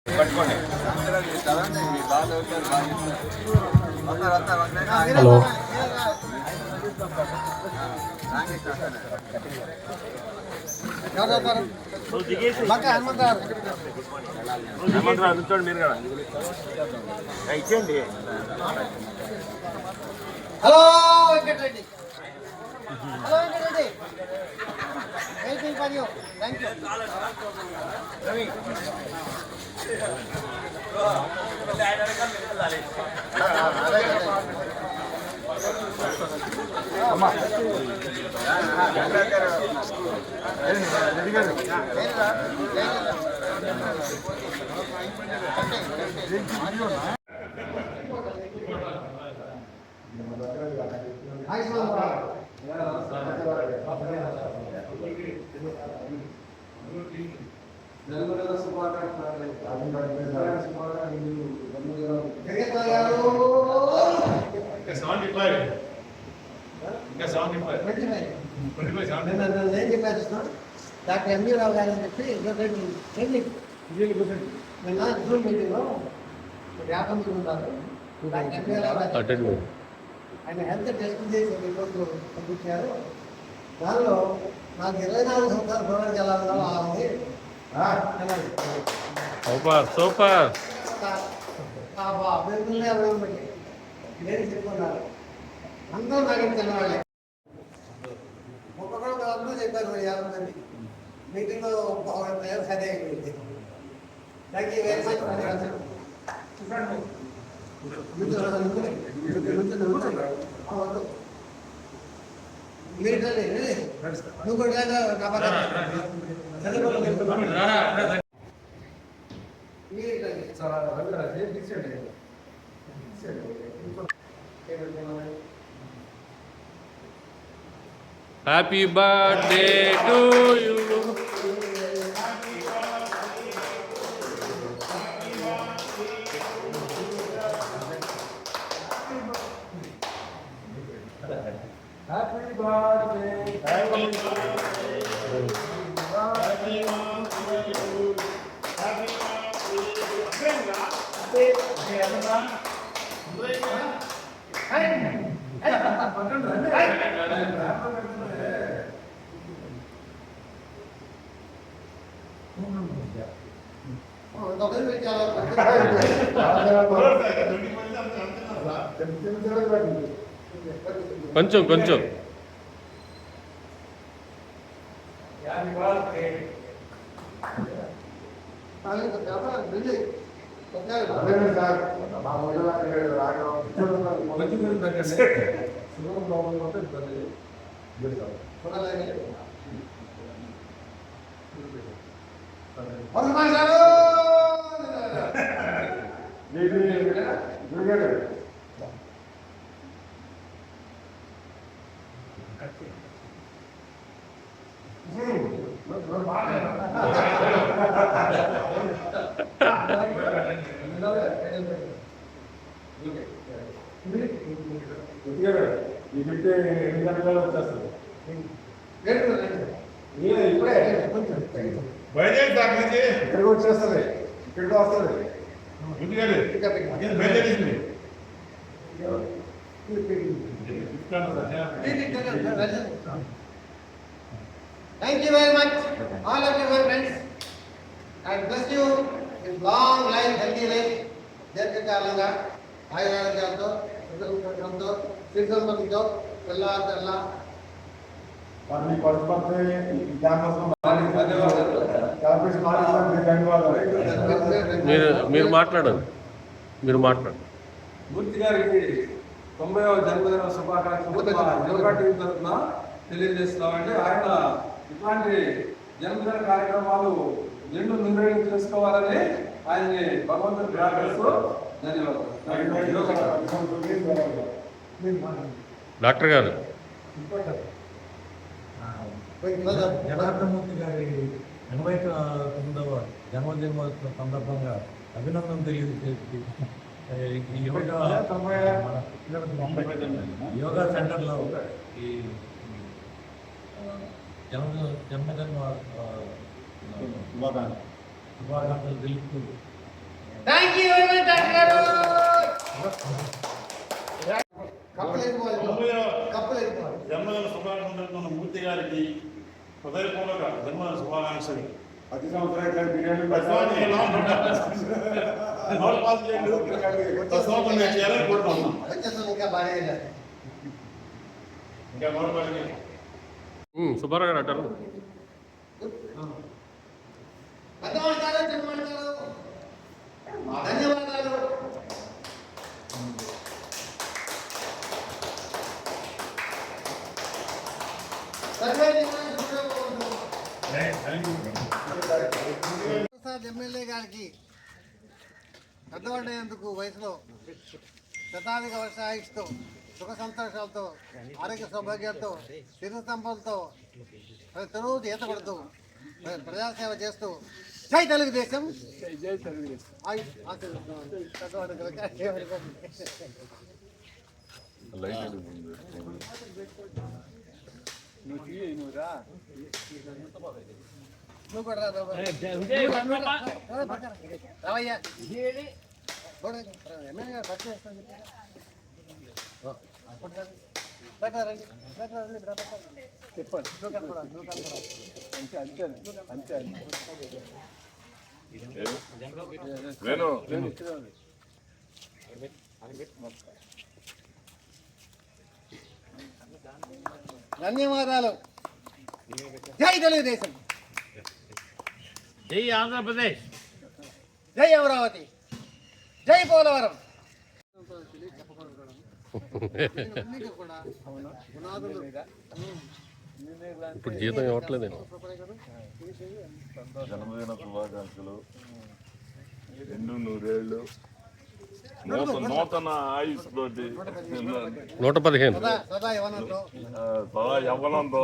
Hello ఇచ్చేయండి. Hello Venkatareddy, hello Venkatareddy, waiting for you. Thank you. Doctor MB Rao గారు అని చెప్పి నిన్న జూమ్ మీటింగ్లో 50 మంది ఉన్నారు. డాక్టర్ ఎంబీ రావు గారు ఆయన హెల్త్ టెస్ట్ చేసి రిపోర్ట్ పంపించారు. దానిలో నాకు 24 సంవత్సరాలు గవర్నమెంట్ ఎలా ఉండాలో ఆ ఉంది. సూపర్ అభ్యర్థులనే అభివృద్ధి నేను చెప్పుకున్నారు. అందరూ నాకు తెల్లవాళ్ళే. ఒక్కొక్కరు అందరూ చెప్పారు 50 మంది మీటింగ్లో సరే అయిపోయింది. Thank you very much. నువ్వు కూడా happy birthday to you. Happy birthday. కొంచెం కొంచెం బయలుదేరి తాకించి ఇక్కడికి వచ్చేస్తుంది, ఇక్కడికి వస్తుంది. బయలుదేరింది Thank you very much, all of you, my friends. God bless you with long life, healthy life. దీర్ఘకాలంగా ఆయురారోగ్యాలతో సుఖంతో శ్రీసంపతితో పిల్లల మీరు మాట్లాడండి. మూర్తి గారికి 90వ జన్మదిన శుభాకాంక్షలు తరఫున తెలియజేస్తున్నామండి. ఆయన ఇట్లాంటి జన్మదిన కార్యక్రమాలు నిండు నిర్వహణ చేసుకోవాలని ఆయన్ని భగవంతుడు ప్రార్థిస్తూ ధన్యవాదాలు. డాక్టర్ గారు జనార్దమూర్తి గారి 89వ జన్మదినోత్సవం సందర్భంగా అభినందన తెలియజేసి ఈ యోగా సెంటర్లో ఈ జన్మదిన శుభాకాంక్షలు తెలుపుతూ thank you very much doctor గారు. కప్పులు వేసుకోవాలి, కప్పులు వేసుకోవాలి. జన్మదిన శుభాకాంక్షలు మూర్తి గారికి హృదయపూర్వక జన్మదిన శుభాకాంక్షలు. ప్రతి సంవత్సరం బిర్యానీ చేయాలని కోరుకుంటున్నాం. వచ్చేస్తాం ఇంకా బాగా చేయాలి. ఇంకా మరొకరికి సుబ్బారావు గారు అంటారు. పెద్దవాళ్ళు చిన్నవాళ్ళు ధన్యవాదాలు. ప్రసాద్ ఎమ్మెల్యే గారికి పెద్దవాళ్ళయ్యేందుకు వయసులో శతాధిక వర్షాయుష్తో సుఖ సంతోషాలతో ఆరోగ్య సౌభాగ్యాలతో చిరుస్తంభాలతో రోజు ఈత పడుతూ ప్రజాసేవ చేస్తూ జై తెలుగుదేశం. నువ్వు కూడా రావయ్యా. ఎమ్మెల్యే గారు ఖర్చు చేస్తాను ధన్యవాదాలు. జై తెలుగుదేశం. జై ఆంధ్రప్రదేశ్. జై అమరావతి. జై పోలవరం. ఇప్పుడు జీతం ఇవ్వట్లేదు. జన్మదిన శుభాకాంక్షలు, ఎన్నో నూరేళ్ళు, నూతన ఆయుష్ తోటి 115 సదా యవ్వనంతో యవ్వనంతో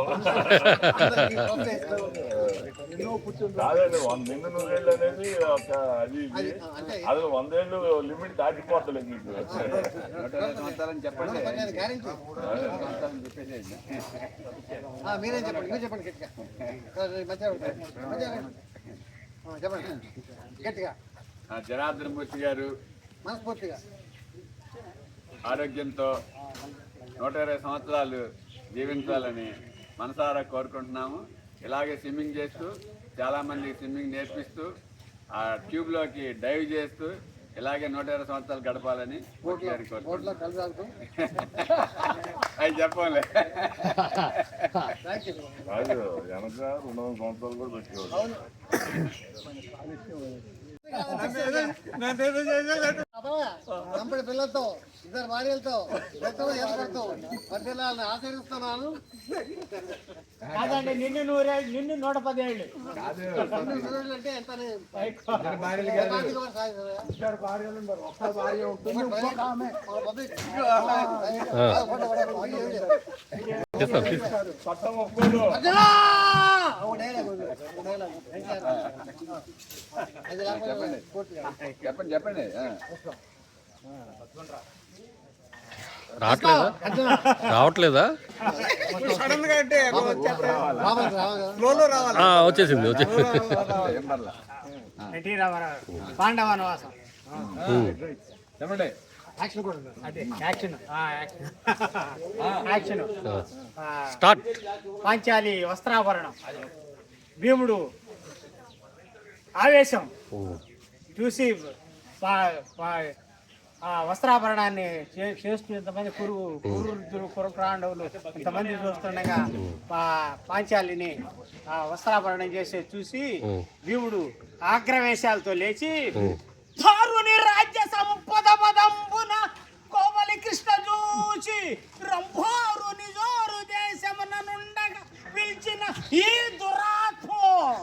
కాదండి. నిన్ను నూరేళ్ళు అనేది ఒక అది అది 100 ఏళ్ళు లిమిట్ దాటిపోతలేదు మీకు. చెప్పండి. మీరేం చెప్పండి, మీరు చెప్పండి గట్టిగా. చెప్పండి గట్టిగా. జనార్దన మూర్తి గారు మనస్ఫూర్తిగా ఆరోగ్యంతో 120 సంవత్సరాలు జీవించాలని మనసారా కోరుకుంటున్నాము. ఇలాగే స్విమ్మింగ్ చేస్తూ చాలామందికి స్విమ్మింగ్ నేర్పిస్తూ ఆ ట్యూబ్లోకి డైవ్ చేస్తూ ఇలాగే 120 సంవత్సరాలు గడపాలని కోరుకుంటున్నాము. అవి చెప్పలే కాదు, వెనక 200 సంవత్సరాలు కూడా పెట్టుకోవాలి. కంపెనీ పిల్లలతో 2 భార్యలతో ఏర్పడుతూ మధ్యలాలను ఆశీర్వదిస్తున్నాను. కాదండి, నిన్ను 110 ఏళ్ళు అంటే ఎంత చెప్పండి చెప్పండి. రావట్లేదా? వచ్చేసింది. ఎన్టీ రామారావు పాండవ వనవాసం. చెప్పండి. Action start. పాంచాలి వస్త్రాభరణం. భీముడు ఆవేశం చూసి వస్త్రాభరణాన్ని చేస్తూ ఇంతమంది కురుకాండవులు ఇంతమంది చూస్తుండగా పాంచాలిని వస్త్రాభరణం చేసే చూసి భీముడు ఆగ్రవేశాలతో లేచి ధారుని రాజ్య సంపద పదంబున కోవలి కృష్ణ చూచి రంభారు నిజోరు దేశమున నుండగా పిలిచిన ఈ దురాత్మ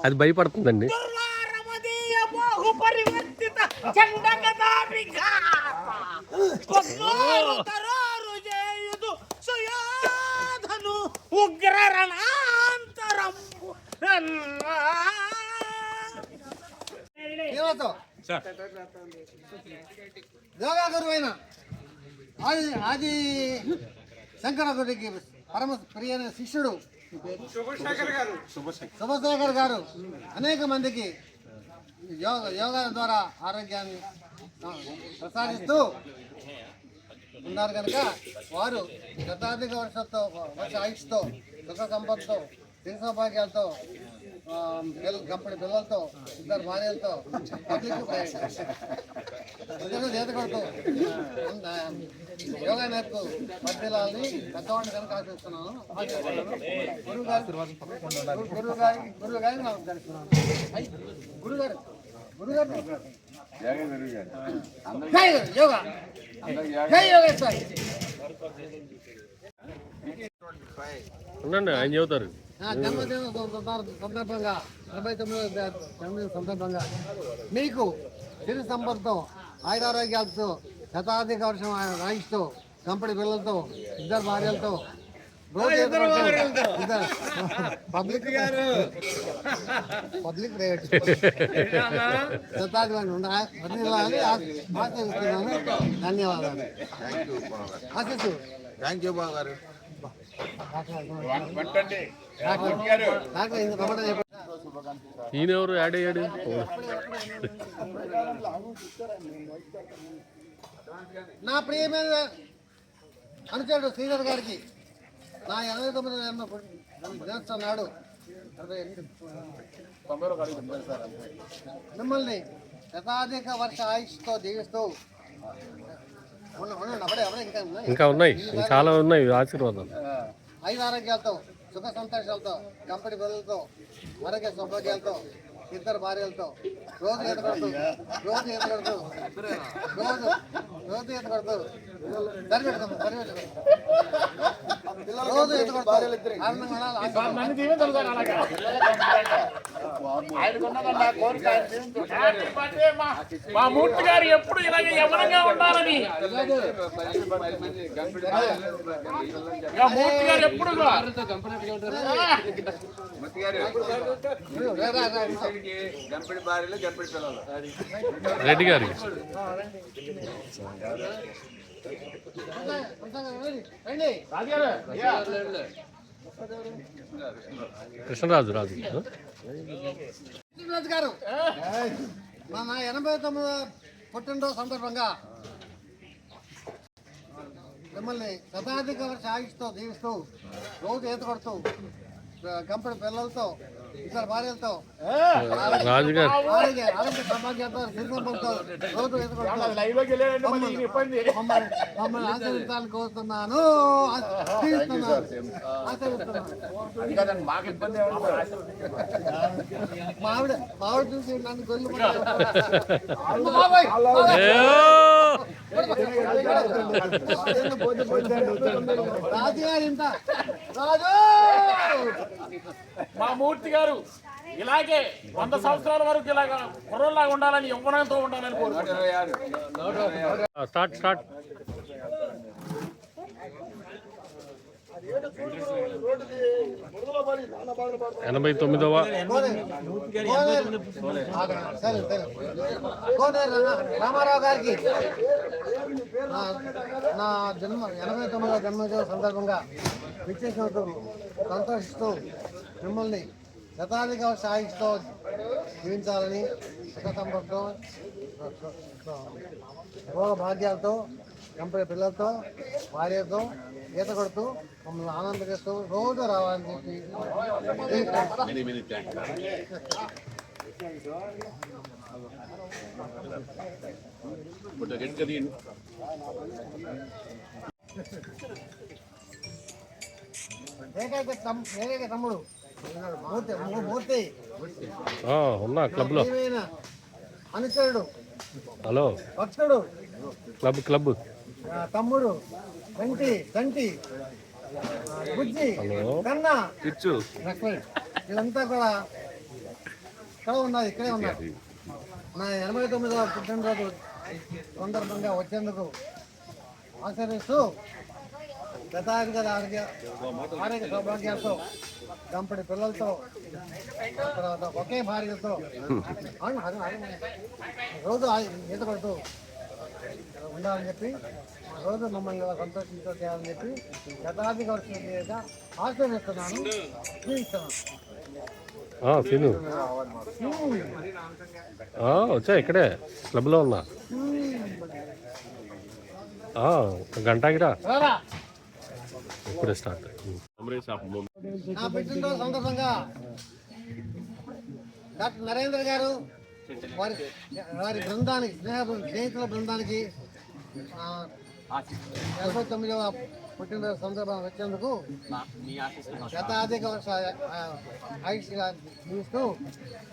అది భయపడుతుందండి. దుర్వారమదీయ బాహు పరివర్తిత చండగదారిగా తరారు చేయుదు సుయోధను ఉగ్ర రణాంతరంబు. యోగా గురువైన ఆది శంకరగుడికి పరమ ప్రియమైన శిష్యుడు శుభశేఖర్ గారు అనేక మందికి యోగా ద్వారా ఆరోగ్యాన్ని ప్రసాదిస్తూ ఉన్నారు కనుక వారు శతాధిక వర్ష ఆయుష్తో సుఖ సంపదతో సిరి సౌభాగ్యాలతో కంపెనీ పిల్లలతో ఇద్దరు భార్యలతో ప్రజలు చేత కొడుతూ యోగా నేర్పు పద్దెలాలని పెద్దవాడిని కనుక ఆశిస్తున్నాను. గురువు గారిని నమస్కరిస్తున్నాను. గురుగారు జై యోగా, జై యోగేశ్వర్. ఉండండి, ఆయన చెబుతారు. జన్మదిన సందర్భంగా 49వ జన్మదిన సందర్భంగా మీకు సిరి సంపదతో ఆయురారోగ్యాలతో శతాధిక వర్షం ఆయుష్తో కంపెనీ పిల్లలతో ఇద్దరు భార్యలతో పబ్లిక్ ప్రైవేట్ శతాధిపతి ఉండాలని ఆశిస్తున్నాను. ధన్యవాదాలు. ఆశిస్తూ థ్యాంక్ యూ బాబు గారు. ఈయనెవరు యాడ్ అయ్యాడు? నా ప్రియమైన అనుచరుడు శ్రీధర్ గారికి నా 89వ దినోత్సవం నాడు మిమ్మల్ని శతాధిక వర్ష ఆయుష్తో జీవిస్తూ ఇంకా ఉన్నాయి, చాలా ఉన్నాయి ఆశీర్వాదాలు. ఐదు ఆరోగ్యాలతో సుఖ సంతోషాలతో కంపెనీ పిల్లలతో ఆరోగ్య సౌభాగ్యాలతో ఇద్దరు భార్యలతో రోజు ఈత కొడుతూ రోజు ఈత కొడుతూ మా మూర్తి గారు ఎప్పుడు ఇలాగే యవనంగా ఉండాలని, మూర్తి గారు ఎప్పుడు గంపిడి భార్యలు గంపిడి పిల్లలు. రెడ్డి గారి కృష్ణరాజు రాజు గారు మన 89వ పుట్టినరోజు సందర్భంగా మిమ్మల్ని శతాధిక వర్ష ఆయుష్తో జీవిస్తూ రోజు ఈత కొడుతూ కంపెనీ పిల్లలతో ఇద్దరు భార్యలతో రాజుగారు ఆరోగ్య సౌభాగ్యాలతో సిరిసంపలతో రోజు ఈత కొడుతూ మమ్మల్ని ఆశీర్వదించాలని కోరుతున్నాను. మావిడ చూసి నన్ను గొల్లు రాజు గారు ఇంత రాజు మా మూర్తి గారు ఇలాగే 100 సంవత్సరాల వరకు ఇలాగా కుర్రలాగా ఉండాలని, యవ్వనంతో ఉండాలని కోరుకుంటున్నాను. స్టార్ట్ 89వ రామారావు గారికి నా 89వ జన్మదిన సందర్భంగా విచ్చేసినందుకు సంతోషిస్తూ మిమ్మల్ని శతాధిక సాయిస్తూ జీవించాలని సుఖ సంపదతో భోగ భాగ్యాలతో కంపెనీ పిల్లలతో భార్యతో ఈత కొడుతూ మమ్మల్ని ఆనందపరుస్తూ రోజు రావాలని చెప్పి ఏకైక తమ్ముడు మూర్తి ఉన్నా క్లబ్లో అనుచరుడు హలో భక్తుడు క్లబ్ తమ్ముడు తంటి బుజ్జి కన్నా వీళ్ళంతా కూడా ఇక్కడ ఉన్నది, ఇక్కడే ఉన్నారు. నా 89వ పుట్టినరోజు సందర్భంగా వచ్చేందుకు ఆచరిస్తూ శతాధిక ఆరోగ్య సౌభాగ్యాలతో కంపెనీ పిల్లలతో తర్వాత ఒకే భార్యతో రోజు ఈత పడుతూ ఉండాలని చెప్పి రోజు మమ్మల్ని సంతోషించో చేయాలని చెప్పి శతాధిక వర్షం ఆశీర్వదిస్తున్నాను, జీవిస్తున్నాను. సీను వచ్చా ఇక్కడే క్లబ్లో ఉన్నా. ఒక గంటకిరా ఇప్పుడే స్టార్ట్. నా పుట్టినరోజు సందర్భంగా డాక్టర్ నరేంద్ర గారు వారి బృందానికి స్నేహితుల బృందానికి 89వ పుట్టినరోజు సందర్భం వచ్చేందుకు శతాధిక వర్ష ఆయుష్గా జీవిస్తూ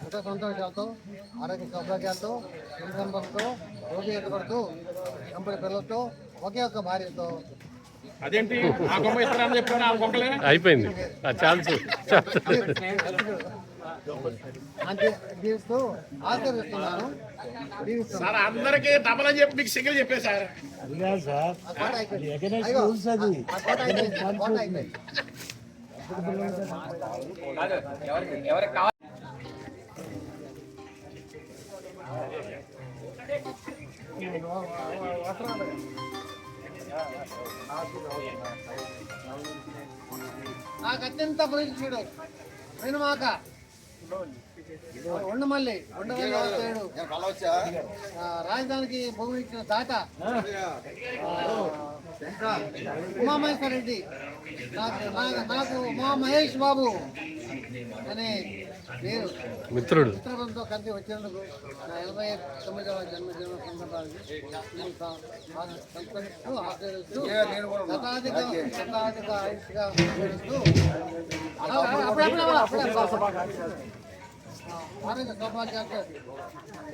ఎంతో సంతోషాలతో ఆరోగ్య సౌభాగ్యాలతో సంబంధంతో రోగి ఎదుగుడుతూ కంపెనీ పిల్లలతో ఒకే ఒక్క భార్యతో అదేంటి ఆ బొమ్మ ఇస్తారని చెప్పాను ఆ బొమ్మలే అయిపోయింది ఆ ఛాన్స్. అంతే జీవిస్తూ ఆశీర్వదిస్తున్నాను. సార్ అందరికీ డబల్ అని చెప్పి మీకు సింగిల్ చెప్పారు సార్. ఆ కోట అయిపోయింది. అయ్యో, ఆ కోట అయిపోయింది. ఆ కోట అయిపోయింది. ఎవరికి కావాలి నాకు అత్యంత పరిచయుడు వెనుమాక ఉండమల్లి రాజధానికి భూమి ఇచ్చిన తాత ఉమామహేశ్వర రెడ్డి. నాకు ఉమా మహేష్ బాబు అనే పేరు మిత్రులతో కలిసి వచ్చినందుకు నా 89వ జన్మదిన సందర్భాన్ని సంస్కరిస్తూ ఆచరిస్తూ శతాధిక ఆయుష్గా ఆచరిస్తూ ఆరోగ్య సౌభాగ్యాలతో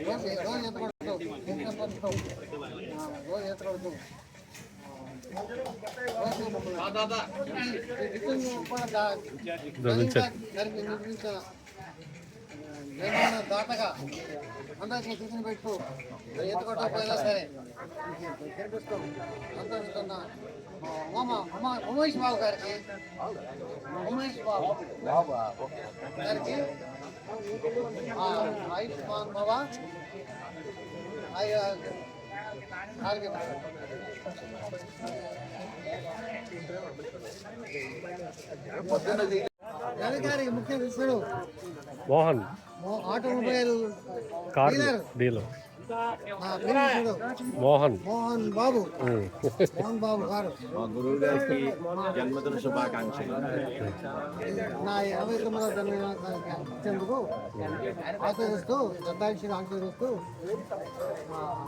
రోజు ఎత్తగొడుతూ రోజు ఎత్తగొడుతూ నిర్మించిన దాటగా అందరికీ టిఫిన్ పెట్టు ఎత్తుకోవకపోయినా సరే కనిపిస్తూ సంతోషిస్తున్న ఉమేష్ బాబు గారికి ఆయుష్మాన్ బాబా ఆరోగ్య గారికి ముఖ్య శిష్యుడు మోహన్ ఆటోమొబైల్ డీలర్ మోహన్ బాబు గారు మా గురువు గారికి జన్మదిన శుభాకాంక్షలు. నా 59వ జన్మదినానికి ఇచ్చేందుకు ఆచరిస్తూ శతాయుషిగా ఆచరిస్తూ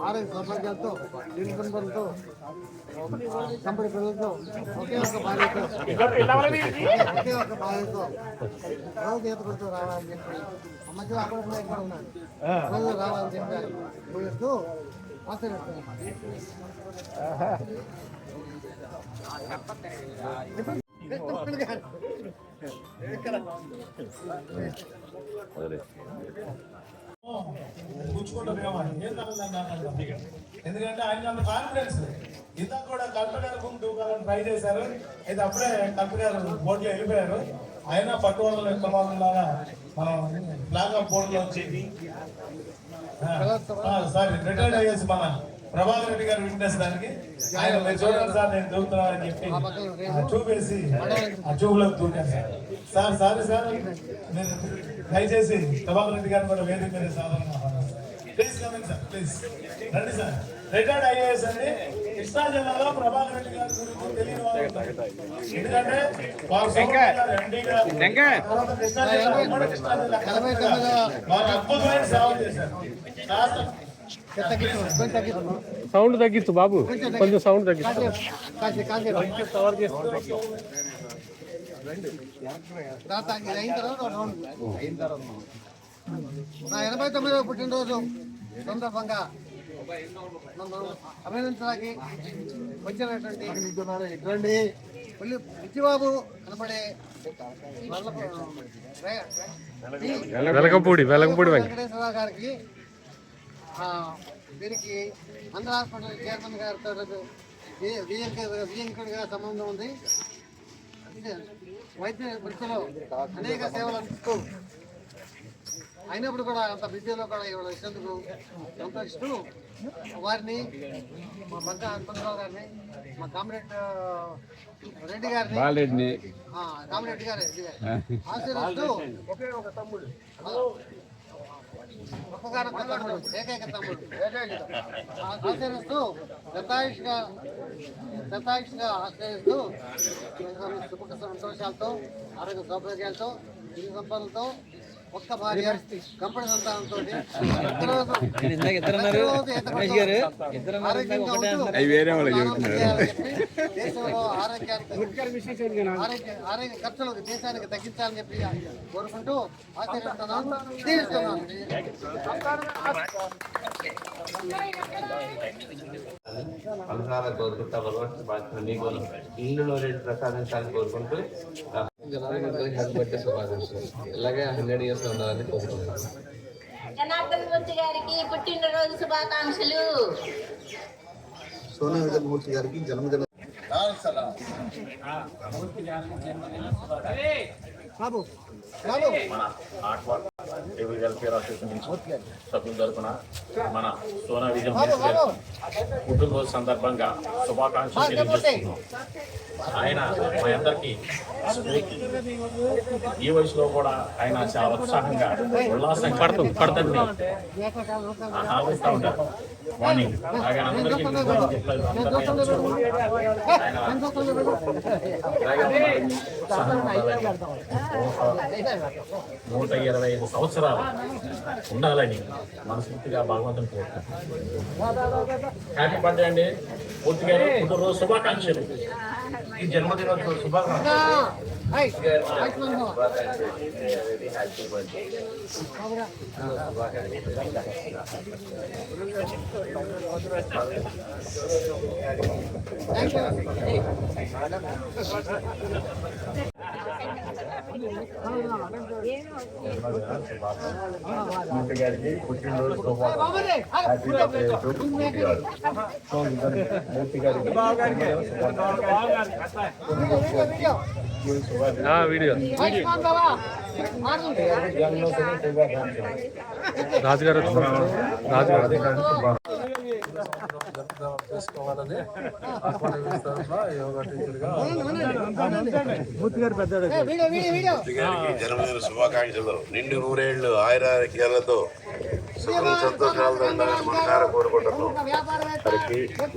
ఆరోగ్య సౌభాగ్యాలతో నిర్బంధంతో కంపెనీ పిల్లలతో ఒకే ఒక్క భార్యతో రోజు ఎత్తుకుంటూ రావాలని చెప్పి మధ్యలో అక్కడ ఇక్కడ ఉన్నాను రోజు రావాలని చెప్పి చూస్తూ ఆచరిస్తున్నాను. ఎందుకంటే ఆయన కాన్ఫిడెన్స్ ఇంత కూడా కలెక్టర్ గారు ముందు దూకాలని ట్రై చేశారు. అయితే అప్పుడే కలెక్టర్ గారు బోర్డులో వెళ్ళిపోయారు. ఆయన పట్టువల లాగా మనం ఫ్లాగ్ ఆఫ్ బోర్డులో వచ్చేది సారీ రిటైర్డ్ అయ్యేసి మన ప్రభాకర్ రెడ్డి గారు విట్నెస్ దానికి ఆయన మీరు చూడండి సార్ నేను దూకుతున్నానని చెప్పి చూపేసి ఆ ట్యూబ్లోకి దూకాను సార్. సారీ సార్ మీరు దయచేసి ప్రభాకర్ రెడ్డి గారిని కూడా వేదిక మీద సాధారణ ప్లీజ్ కమింగ్ సార్ ప్లీజ్ రండి సార్. రిటైర్డ్ ఐఏఎస్ అండి కృష్ణా జిల్లాలో ప్రభాకర్ రెడ్డి గారి గురించి తెలియని వాళ్ళు ఎందుకంటే కృష్ణా జిల్లా వారు అద్భుతమైన సేవలు చేశారు. సౌండ్ తగ్గించు బాబు, కొంచెం సౌండ్ తగ్గించు. నా 89వ పుట్టినరోజు సందర్భంగా అభినందించడానికి వచ్చినటువంటి ఇటువంటి పిచ్చిబాబు కనబడే వెలగపూడి వెంకటేశ్వరరావు గారికి వీరికి ఆంధ్ర హాస్పిటల్ చైర్మన్ గారితో వియంకుడిగా సంబంధం ఉంది. వైద్య వృత్తిలో అనేక సేవలు అందిస్తూ అయినప్పుడు కూడా అంత బిజీలో కూడా ఇవాళ ఇచ్చినందుకు ఎంతో ఇష్టం. వారిని మా బంక హనుమంతరావు గారిని, మా కామిరెడ్డి రెడ్డి గారిని, కామిరెడ్డి గారు ఆశీర్వదిస్తూ ఒక తమ్ముడు, ఒక్కగానొక్క తమ్ముడు, ఏకైక తమ్ముడు ఆశీర్వదిస్తూ దత్తాయుష్గా ఆశ్రయిస్తూ సుఖ సంతోషాలతో, ఆరోగ్య సౌభాగ్యాలతో, ఇరు సంపదలతో, ఒక్క భార్య, కంపెనీ సంతానంతో దేశంలో ఆరోగ్య ఖర్చులు దేశానికి తగ్గించాలని చెప్పి కోరుకుంటూ ఆశీర్వదిస్తున్నాను, దీవిస్తున్నాను. ఫలసాల కోరుకుంటా భగవంతుడు నీకు ఇల్లులో రేటు ప్రసాదించాలని కోరుకుంటూ శుభాకాంక్షలు. ఇలాగే 100 years ఉండాలని కోరుకుంటున్నాను. జనార్దన్ మూర్తి గారికి పుట్టినరోజు శుభాకాంక్షలు. సోనా మూర్తి గారికి జన్మదిన బాబు మన ఆర్ట్వర్క్ ఏబుల్ వెల్ఫేర్ అసోసియేషన్ నుంచి సభ్యుల తరఫున మన సోనా విజయం పుట్టినరోజు సందర్భంగా శుభాకాంక్షలు తెలియజేస్తున్నాం. ఆయన మా అందరికీ ఈ వయసులో కూడా ఆయన చాలా ఉత్సాహంగా ఉల్లాసంగా పడుతుంది ఆలోచిస్తూ ఉంటారు. మార్నింగ్ అలాగే అందరికీ 125 సంవత్సరాలు ఉండాలని మనస్ఫూర్తిగా భగవంతుని కోరుకుంటున్నాను. హ్యాపీ బర్త్డే అండి పూర్తి గారు, పుట్టినరోజు శుభాకాంక్షలు. ఈ జన్మదినోత్సవ శుభాకాంక్షలు. గారికి పుట్టినరోజు మూర్తి గారికి వీడియో రాజుగారు చేసుకోవాలని యోగా టీచర్గా జన్మదిన శుభాకాంక్షలు. నిండు 100 ఏళ్ళు ఆయురారోగ్యాలతో సుఖ సంతోషాలతో ఉండాలని మనసారా కోరుకుంటున్నాం.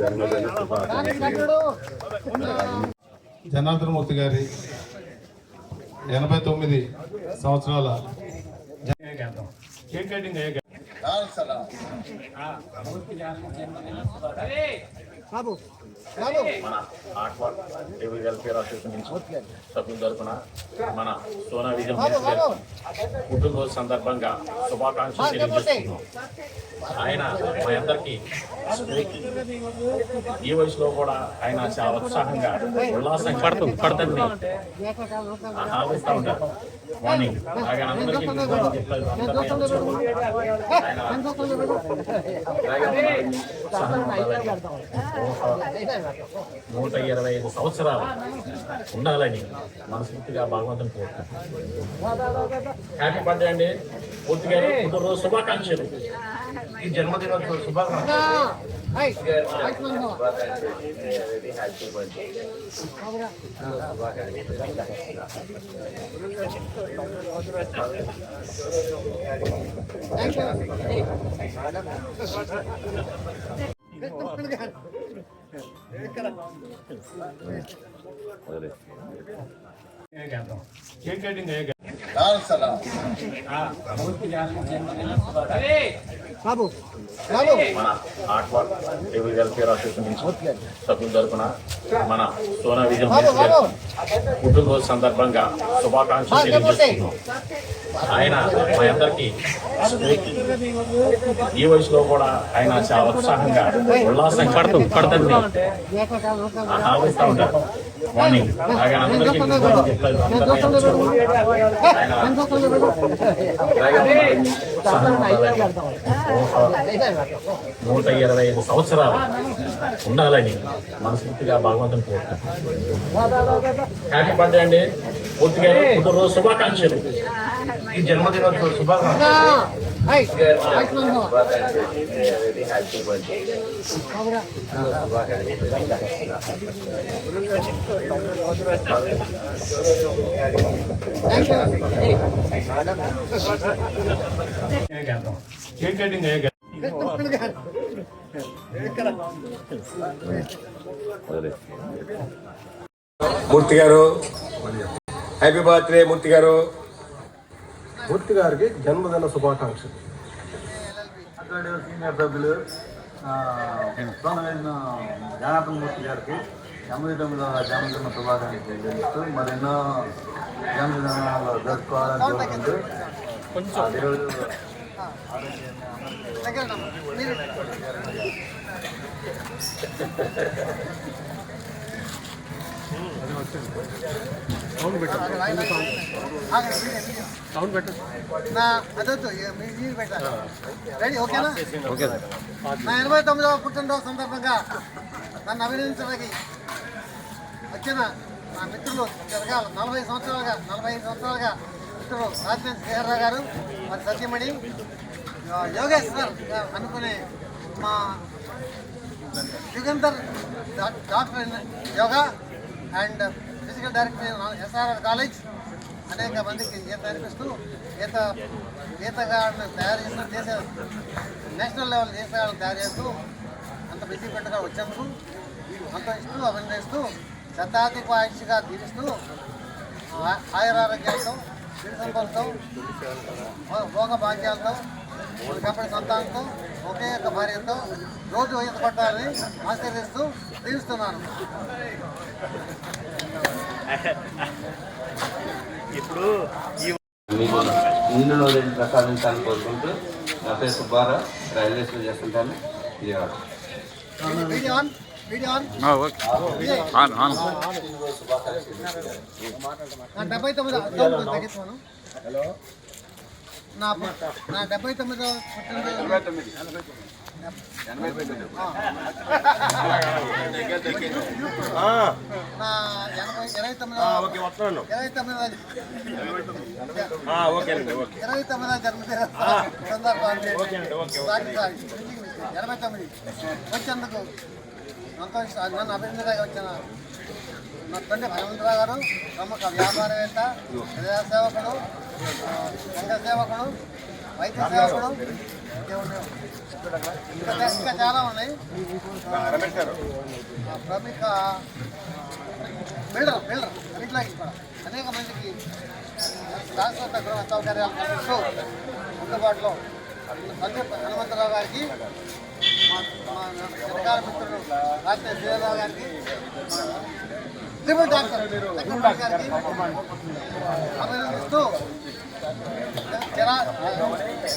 జన్మదిన శుభాకాంక్షలు. జనార్దన్ మూర్తి గారి 89 సంవత్సరాల కేక్ కటింగ్ మన ఆర్ట్వర్క్ ఏబుల్ వెల్ఫేర్ అసోసియేషన్ నుంచి సభ్యుల తరఫున మన సోనా విజయం పుట్టినరోజు సందర్భంగా శుభాకాంక్షలు తెలియజేస్తున్నాం. ఆయన మా అందరికీ ఈ వయసులో కూడా ఆయన చాలా ఉత్సాహంగా ఉల్లాసంగా పడుతుంది ఆలోచిస్తూ ఉంటారు. మార్నింగ్ అలాగే అందరికీ 125 సంవత్సరాలు ఉండాలని మనస్ఫూర్తిగా భగవంతుని కోరుకుంటున్నాను. హ్యాపీ బర్త్డే అండి పూర్తి గారు, పుట్టినరోజు శుభాకాంక్షలు. ఈ జన్మదినోత్సవ శుభాకాంక్షలు. కేక్ కటింగ్ మన ఆర్ట్వర్క్ ఏబుల్ వెల్ఫేర్ అసోసియేషన్ నుంచి సభ్యుల తరఫున మన సోనా విజయం పుట్టినరోజు సందర్భంగా శుభాకాంక్షలు తెలియజేస్తున్నాం. ఆయన మా అందరికీ ఈ వయసులో కూడా ఆయన చాలా ఉత్సాహంగా ఉల్లాసంగా పడుతుంది ఆలోచిస్తూ ఉంటారు. మార్నింగ్ అలాగే అందరికీ 125 125 సంవత్సరాలు ఉండాలని మనస్ఫూర్తిగా భగవంతుని కోరుకుంటున్నాను. హ్యాపీ బర్త్డే అండి. పూర్తిగా పుట్టినరోజు శుభాకాంక్షలు. ఈ జన్మదినోత్సవ శుభాకాంక్షలు. కేక్ కటింగ్ మూర్తి గారు హ్యాపీ బర్త్డే. మూర్తి గారు, మూర్తి గారికి జన్మదిన శుభాకాంక్షలు. సీనియర్ సభ్యులు సోనవేసిన జనార్దన్ మూర్తి గారికి 89వ జన్మదిన శుభాకాంక్షలు తెలియజేస్తూ మరెన్నో జన్మదినాలు జరుపుకోవాలని కోరుకుంటూ ఈరోజు రెడీ ఓకేనా? నా 89వ పుట్టినరోజు సందర్భంగా నన్ను అభినందించడానికి వచ్చిన నా మిత్రులు 45 సంవత్సరాలుగా మిత్రులు రాజేంద్ర శ్రీహర్రావు గారు, మరి సత్యమణి యోగేశ్వర్ అనుకునే మా Yugandhar doctor in yoga and physical director SRR college, అనేక మందికి ఈత నేర్పిస్తూ ఈతగాళ్ళను తయారు చేస్తూ నేషనల్ లెవెల్ ఈతగాళ్ళను తయారు చేస్తూ అంత బిజీ పెట్టగా వచ్చేందుకు సంతోషిస్తూ అభినందిస్తూ శతాధిక ఆయుష్గా దీవిస్తూ ఆయురారోగ్యాలతో సిరి సంపదలతో భోగ భాగ్యాలతో కప్పటి సంతానంతో ఒకే ఒక భార్యతో రోజు ఈత కొట్టాలని ఆశీర్వదిస్తూ దీవిస్తున్నాను. ఇప్పుడు మీకు నిండు నూరేళ్ళు ప్రసాదించాలని కోరుకుంటూ నా పేరు సుబ్బారావు, రైల్వేస్లో చేస్తుంటాను. విజయవాడ. నా 79వ తగ్గిస్తాను. నా 79వ జన్మదిన సందర్భాన్ని 89 వచ్చేందుకు సంతోష నన్ను అభినందనగా వచ్చిన నా తండ్రి హనుమంతరావు గారు, ప్రముఖ వ్యాపారవేత్త, ప్రజాసేవకుడు, సంఘ సేవకుడు, వైద్య సేవకుడు, ఇంకా చాలా ఉన్నాయి. ప్రముఖ బిల్డర్ ఇంట్లోకి కూడా అనేక మందికి శాశ్వత గృహ సౌకర్యాలు కల్పిస్తూ అందుబాటులో హనుమంతరావు గారికి, మా చిరకాల మిత్రుడు డాక్టర్ శ్రీరావు గారికి, ట్రిపుల్ డాక్టర్ గారికి అభినందిస్తూ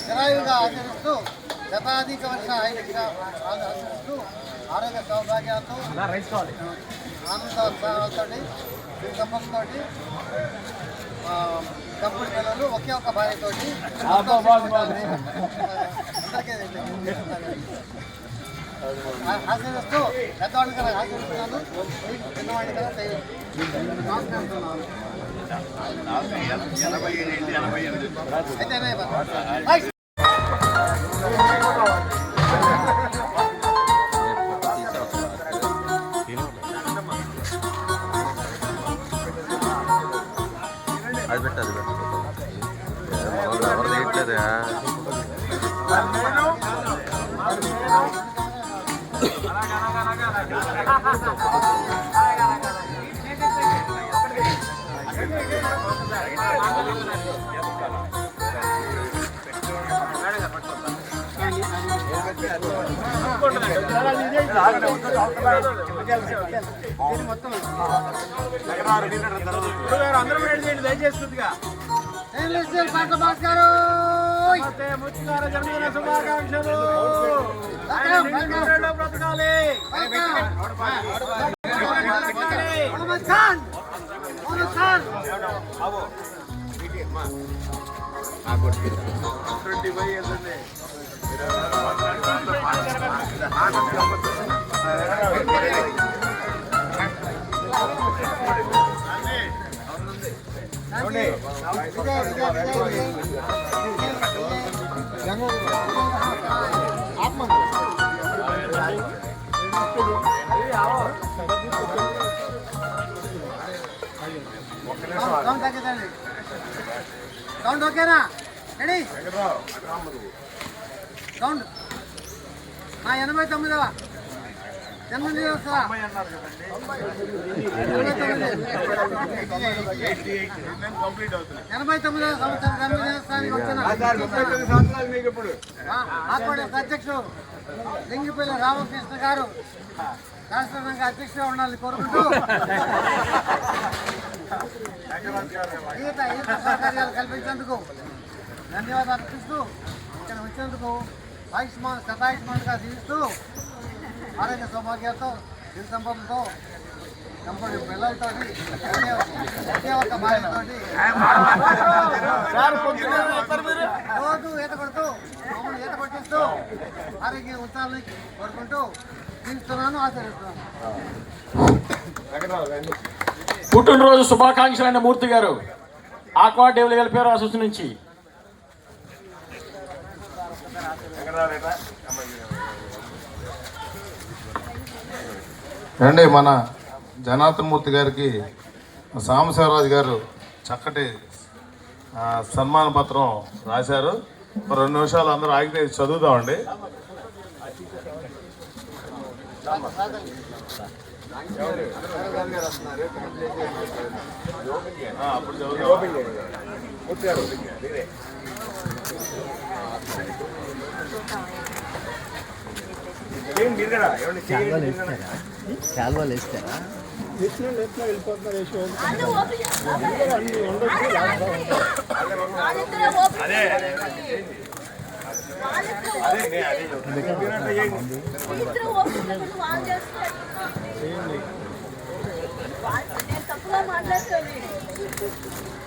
చిరాయుగా ఆచరిస్తూ శతాధిక వర్ష ఆచరిస్తూ ఆరోగ్య సౌభాగ్యాలతో ఆనందోత్సాహాలతో సంపదతో కంపెనీ పిల్లలు ఒకే ఒక భార్యతోటి ఆశీర్వదిస్తూ పెద్దవాడిని కదా ఆశీర్వదిస్తున్నాను, చిన్నవాడిని కదా అయితే అది పెట్టదు ఎవరు తీయట్లేదా? జన్మదిన శుభాకాంక్షలు. బ్రతకాలి. సౌండ్ ఓకేనా? రెడీ? సౌండ్. నా 89వ జన్మదినోత్సవ 89వ సంవత్సరం జన్మదినోత్సవానికి వచ్చిన అధ్యక్షుడు లింగిపల్లి రామకృష్ణ గారు రాష్ట్రంగా అధ్యక్షుడిగా ఉండాలని కోరుకుంటూ ఈత సౌకర్యాలు కల్పించేందుకు ధన్యవాదాలు అర్పిస్తూ ఇక్కడ వచ్చినందుకు శతాయుష్మాన్గా జీవిస్తూ ఆరోగ్య సౌభాగ్యాలతో సిరి సంపదలతో కంపెనీ పిల్లలతో ఒక భార్యతోటి రోజు ఈత కొడుతూ మమ్మల్ని ఈత కొట్టిస్తూ ఆరోగ్య ఉత్సాహాన్ని కోరుకుంటూ జీవిస్తున్నాను, ఆచరిస్తున్నాను. పుట్టినరోజు శుభాకాంక్షలైన మూర్తి గారు ఆక్వా డెవలప్ వెల్ఫేర్ అసోసియేషన్ నుంచి. రండి, మన జనార్దన్ మూర్తి గారికి సాంబశివరాజు గారు చక్కటి సన్మాన పత్రం రాశారు. 2 నిమిషాలు అందరూ ఆగితే చదువుతామండి. అప్పుడు శాల్వాలు ఇస్తారా?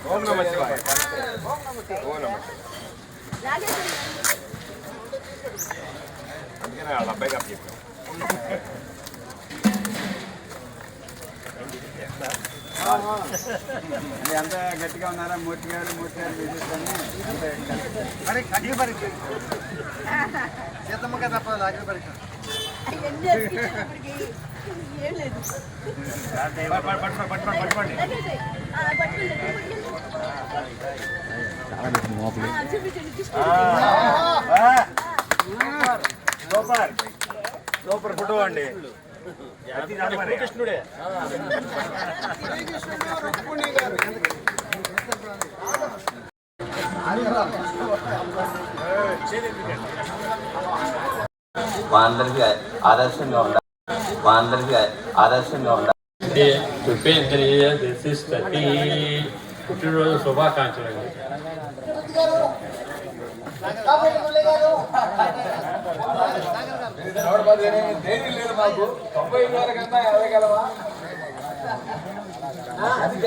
ఓం నమః శివాయ. అందుకనే వాళ్ళ అబ్బాయికి అప్పచెప్పాం. అంత గట్టిగా ఉన్నారా? మూర్తి గారు సీతమ్మగా తప్పదు అగ్ని పరీక్ష. సూపర్ ఫోటో అండి. కృష్ణుడే. మా అందరికీ ఆదర్శంగా ఉండాలి. పుట్టినరోజు శుభాకాంక్షలు. దేని లేదు మాకు 90,000 కన్నా 50 గలవా? అది